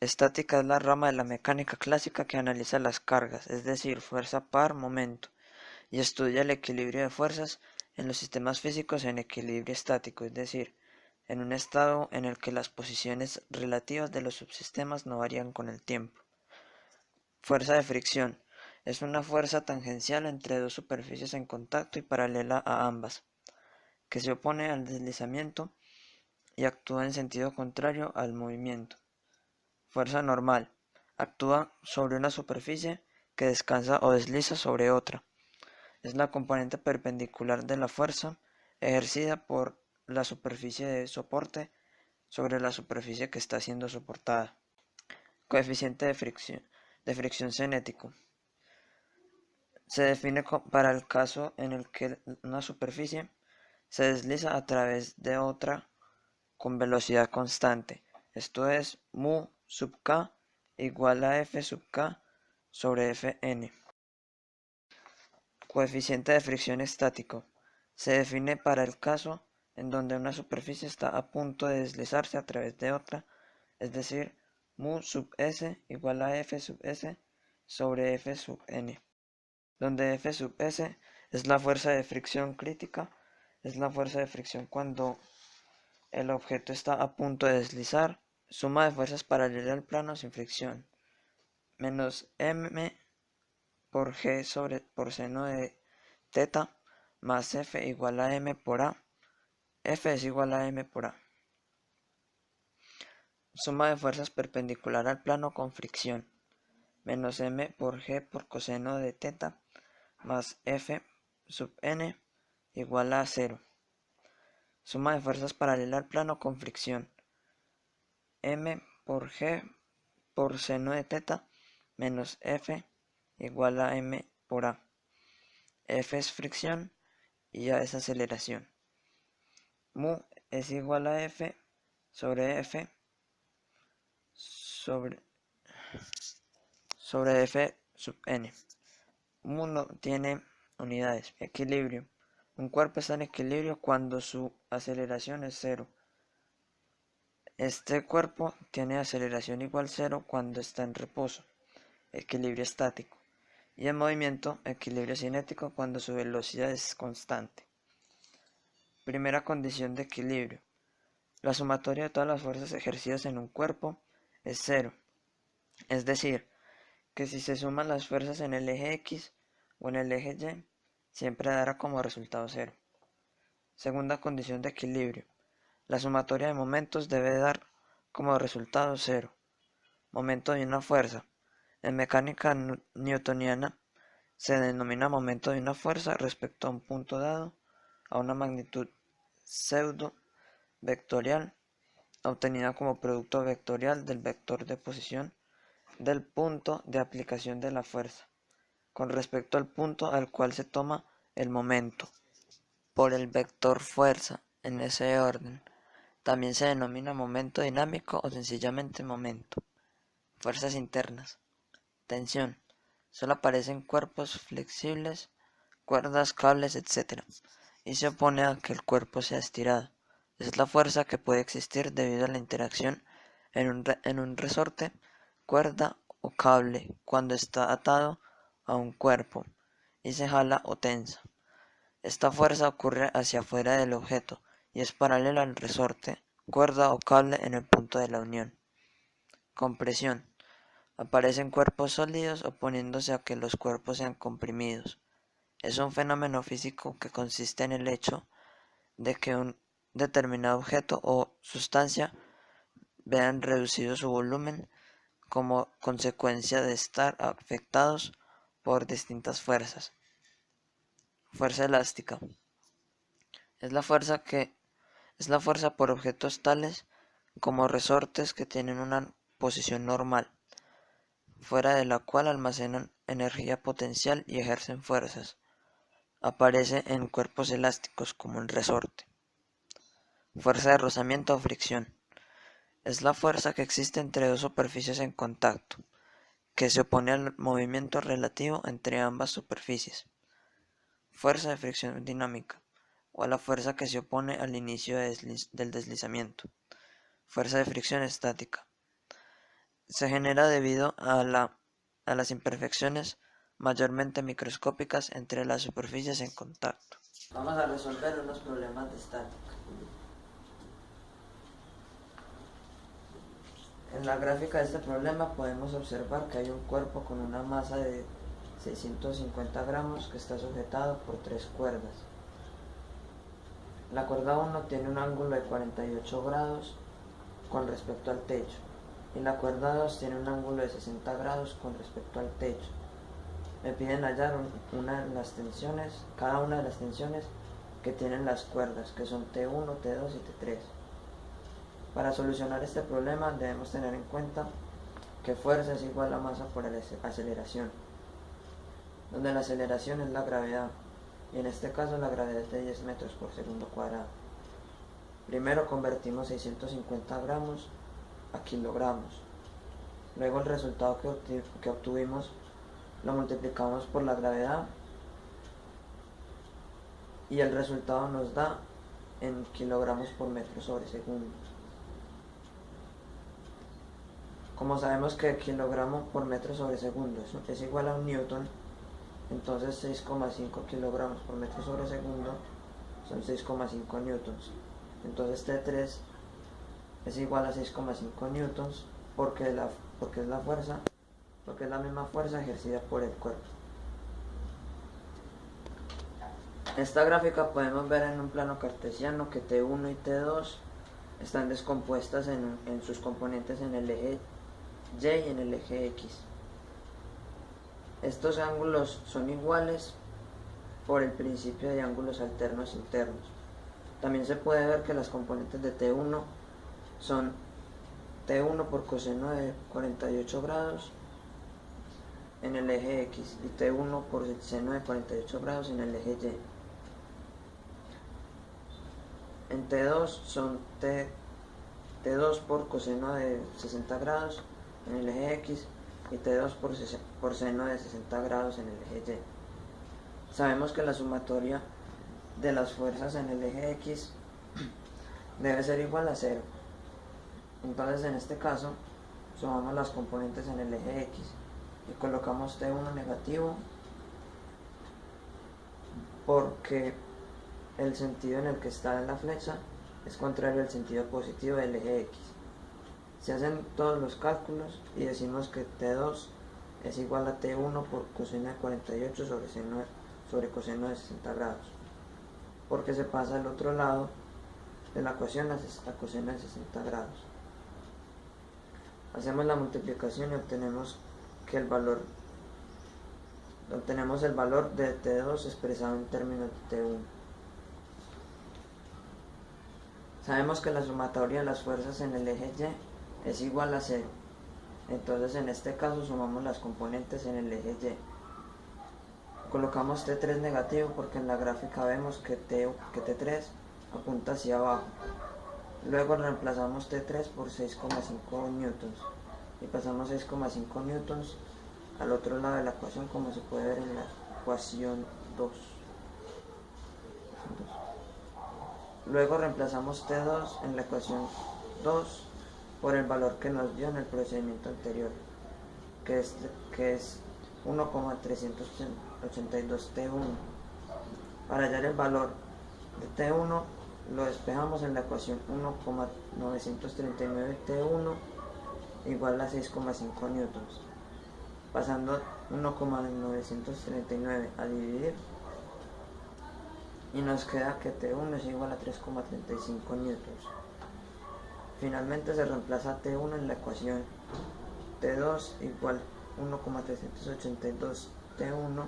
Estática es la rama de la mecánica clásica que analiza las cargas, es decir, fuerza par momento, y estudia el equilibrio de fuerzas en los sistemas físicos en equilibrio estático, es decir, en un estado en el que las posiciones relativas de los subsistemas no varían con el tiempo. Fuerza de fricción es una fuerza tangencial entre dos superficies en contacto y paralela a ambas, que se opone al deslizamiento y actúa en sentido contrario al movimiento. Fuerza normal actúa sobre una superficie que descansa o desliza sobre otra. Es la componente perpendicular de la fuerza ejercida por la superficie de soporte sobre la superficie que está siendo soportada. Coeficiente de fricción cinético. Se define para el caso en el que una superficie se desliza a través de otra con velocidad constante. Esto es mu sub k igual a f sub k sobre fn. Coeficiente de fricción estático. Se define para el caso en donde una superficie está a punto de deslizarse a través de otra, es decir, mu sub s igual a f sub s sobre f sub n, donde f sub s es la fuerza de fricción crítica, es la fuerza de fricción cuando el objeto está a punto de deslizar, suma de fuerzas paralela al plano sin fricción, menos m por g por seno de teta más f igual a m por a. F es igual a m por a. Suma de fuerzas perpendicular al plano con fricción, menos m por g por coseno de teta más f sub n igual a 0. Suma de fuerzas paralela al plano con fricción, m por g por seno de teta menos f igual a m por a. F es fricción y a es aceleración. Mu es igual a f sobre f sobre f sub n. Mu no tiene unidades. Equilibrio. Un cuerpo está en equilibrio cuando su aceleración es cero. Este cuerpo tiene aceleración igual cero cuando está en reposo, equilibrio estático, y en movimiento, equilibrio cinético cuando su velocidad es constante. Primera condición de equilibrio. La sumatoria de todas las fuerzas ejercidas en un cuerpo es cero. Es decir, que si se suman las fuerzas en el eje X o en el eje Y, siempre dará como resultado cero. Segunda condición de equilibrio. La sumatoria de momentos debe dar como resultado cero. Momento de una fuerza. En mecánica newtoniana se denomina momento de una fuerza respecto a un punto dado, a una magnitud pseudo vectorial, obtenida como producto vectorial del vector de posición del punto de aplicación de la fuerza, con respecto al punto al cual se toma el momento, por el vector fuerza, en ese orden. También se denomina momento dinámico o sencillamente momento. Fuerzas internas. Tensión. Solo aparecen cuerpos flexibles, cuerdas, cables, etc. Y se opone a que el cuerpo sea estirado. Es la fuerza que puede existir debido a la interacción en un resorte, cuerda o cable cuando está atado a un cuerpo y se jala o tensa. Esta fuerza ocurre hacia afuera del objeto y es paralela al resorte, cuerda o cable en el punto de la unión. Compresión. Aparecen cuerpos sólidos oponiéndose a que los cuerpos sean comprimidos. Es un fenómeno físico que consiste en el hecho de que un determinado objeto o sustancia vean reducido su volumen como consecuencia de estar afectados por distintas fuerzas. Fuerza elástica. Es la fuerza por objetos tales como resortes que tienen una posición normal, fuera de la cual almacenan energía potencial y ejercen fuerzas. Aparece en cuerpos elásticos como el resorte. Fuerza de rozamiento o fricción. Es la fuerza que existe entre dos superficies en contacto, que se opone al movimiento relativo entre ambas superficies. Fuerza de fricción dinámica, o a la fuerza que se opone al inicio del deslizamiento. Fuerza de fricción estática. se genera debido a las imperfecciones mayormente microscópicas entre las superficies en contacto. Vamos a resolver unos problemas de estática. En la gráfica de este problema podemos observar que hay un cuerpo con una masa de 650 gramos que está sujetado por 3 cuerdas. La cuerda 1 tiene un ángulo de 48 grados con respecto al techo y la cuerda 2 tiene un ángulo de 60 grados con respecto al techo. Me piden hallar cada una de las tensiones que tienen las cuerdas, que son T1, T2 y T3. Para solucionar este problema debemos tener en cuenta que fuerza es igual a masa por aceleración, donde la aceleración es la gravedad, y en este caso la gravedad es de 10 metros por segundo cuadrado. Primero convertimos 650 gramos a kilogramos. Luego el resultado que obtuvimos lo multiplicamos por la gravedad y el resultado nos da en kilogramos por metro sobre segundo. Como sabemos que kilogramo por metro sobre segundo es igual a un newton, entonces 6,5 kilogramos por metro sobre segundo son 6,5 newtons. Entonces T3 es igual a 6,5 newtons porque es la misma fuerza ejercida por el cuerpo. En esta gráfica podemos ver en un plano cartesiano que T1 y T2 están descompuestas en sus componentes en el eje Y y en el eje X. Estos ángulos son iguales por el principio de ángulos alternos internos. También se puede ver que las componentes de T1 son T1 por coseno de 48 grados en el eje X y T1 por seno de 48 grados en el eje Y. En T2 son T2 por coseno de 60 grados en el eje X y T2 por seno de 60 grados en el eje Y. Sabemos que la sumatoria de las fuerzas en el eje X debe ser igual a 0. Entonces en este caso sumamos las componentes en el eje X y colocamos T1 negativo porque el sentido en el que está la flecha es contrario al sentido positivo del eje X. Se hacen todos los cálculos y decimos que T2 es igual a T1 por coseno de 48 sobre coseno de 60 grados, porque se pasa al otro lado de la ecuación a coseno de 60 grados. Hacemos la multiplicación y obtenemos el valor de T2 expresado en términos de T1. Sabemos que la sumatoria de las fuerzas en el eje Y es igual a 0. Entonces en este caso sumamos las componentes en el eje Y. Colocamos T3 negativo porque en la gráfica vemos que T3 apunta hacia abajo. Luego reemplazamos T3 por 6,5 newtons y pasamos 6,5 newtons al otro lado de la ecuación, como se puede ver en la ecuación 2. Luego reemplazamos T2 en la ecuación 2 por el valor que nos dio en el procedimiento anterior, que es 1,382 T1. Para hallar el valor de T1 lo despejamos en la ecuación 1,939 T1 igual a 6,5 newtons. Pasando 1,939 a dividir y nos queda que T1 es igual a 3,35 newtons. Finalmente se reemplaza T1 en la ecuación T2 igual 1,382 T1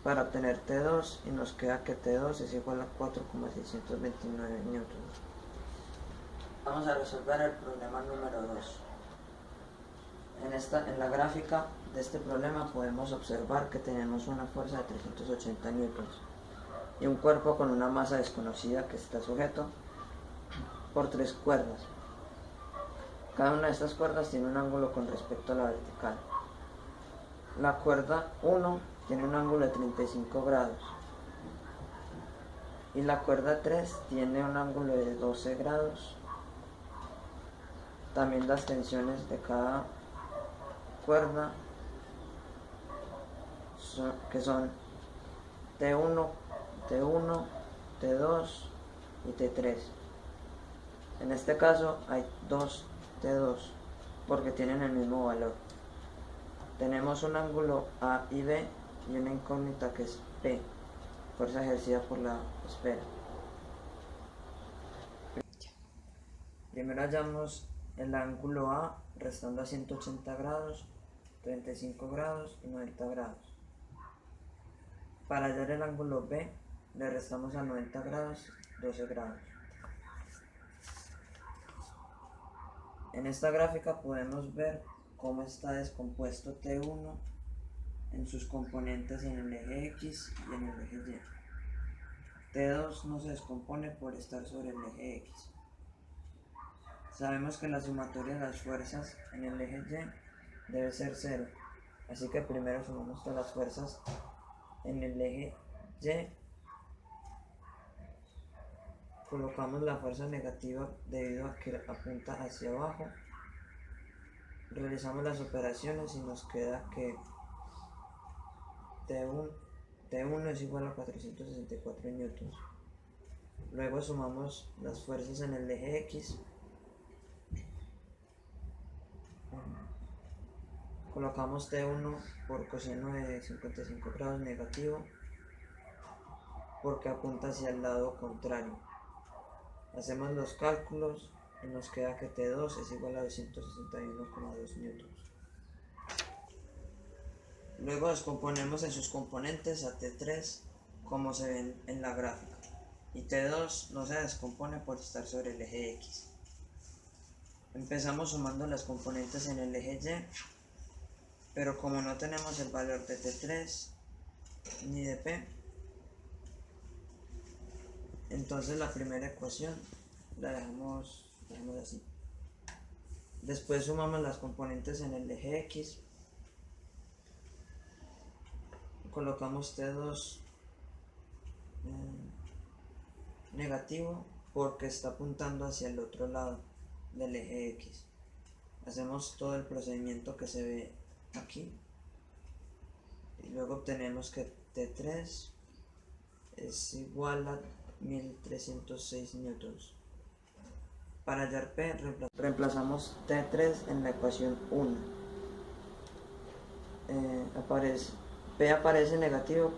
para obtener T2 y nos queda que T2 es igual a 4,629 newtons. Vamos a resolver el problema número 2. En la gráfica de este problema podemos observar que tenemos una fuerza de 380 newtons y un cuerpo con una masa desconocida que está sujeto por 3 cuerdas. Cada una de estas cuerdas tiene un ángulo con respecto a la vertical. La cuerda 1 tiene un ángulo de 35 grados y la cuerda 3 tiene un ángulo de 12 grados También las tensiones de cada cuerda, que son T1, T1, T2 y T3. En este caso hay dos T2 porque tienen el mismo valor. Tenemos un ángulo A y B y una incógnita que es P, fuerza ejercida por la esfera. Primero hallamos el ángulo A restando a 180 grados, 35 grados y 90 grados. Para hallar el ángulo B le restamos a 90 grados 12 grados. En esta gráfica podemos ver cómo está descompuesto T1 en sus componentes en el eje X y en el eje Y. T2 no se descompone por estar sobre el eje X. Sabemos que la sumatoria de las fuerzas en el eje Y debe ser 0, así que primero sumamos todas las fuerzas en el eje Y, colocamos la fuerza negativa debido a que apunta hacia abajo, realizamos las operaciones y nos queda que T1 es igual a 464 newtons. Luego sumamos las fuerzas en el eje X, colocamos T1 por coseno de 55 grados negativo porque apunta hacia el lado contrario. Hacemos los cálculos y nos queda que T2 es igual a 261,2 newtons. Luego descomponemos en sus componentes a T3 como se ven en la gráfica, y T2 no se descompone por estar sobre el eje X. Empezamos sumando las componentes en el eje Y, pero como no tenemos el valor de T3 ni de P, entonces la primera ecuación la dejamos así. Después sumamos las componentes en el eje X, colocamos T2 negativo porque está apuntando hacia el otro lado del eje X. Hacemos todo el procedimiento que se ve aquí y luego obtenemos que T3 es igual a 1306 newtons. Para hallar P reemplazamos T3 en la ecuación 1. P aparece negativo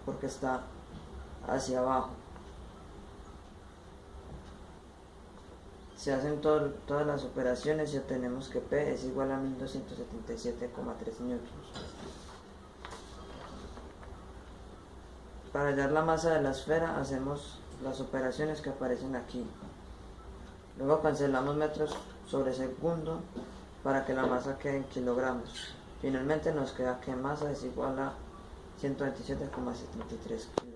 porque está hacia abajo. Se hacen todas las operaciones y obtenemos que P es igual a 1277,3 newtons. Para hallar la masa de la esfera hacemos las operaciones que aparecen aquí. Luego cancelamos metros sobre segundo para que la masa quede en kilogramos. Finalmente nos queda que masa es igual a 127,73 kilogramos.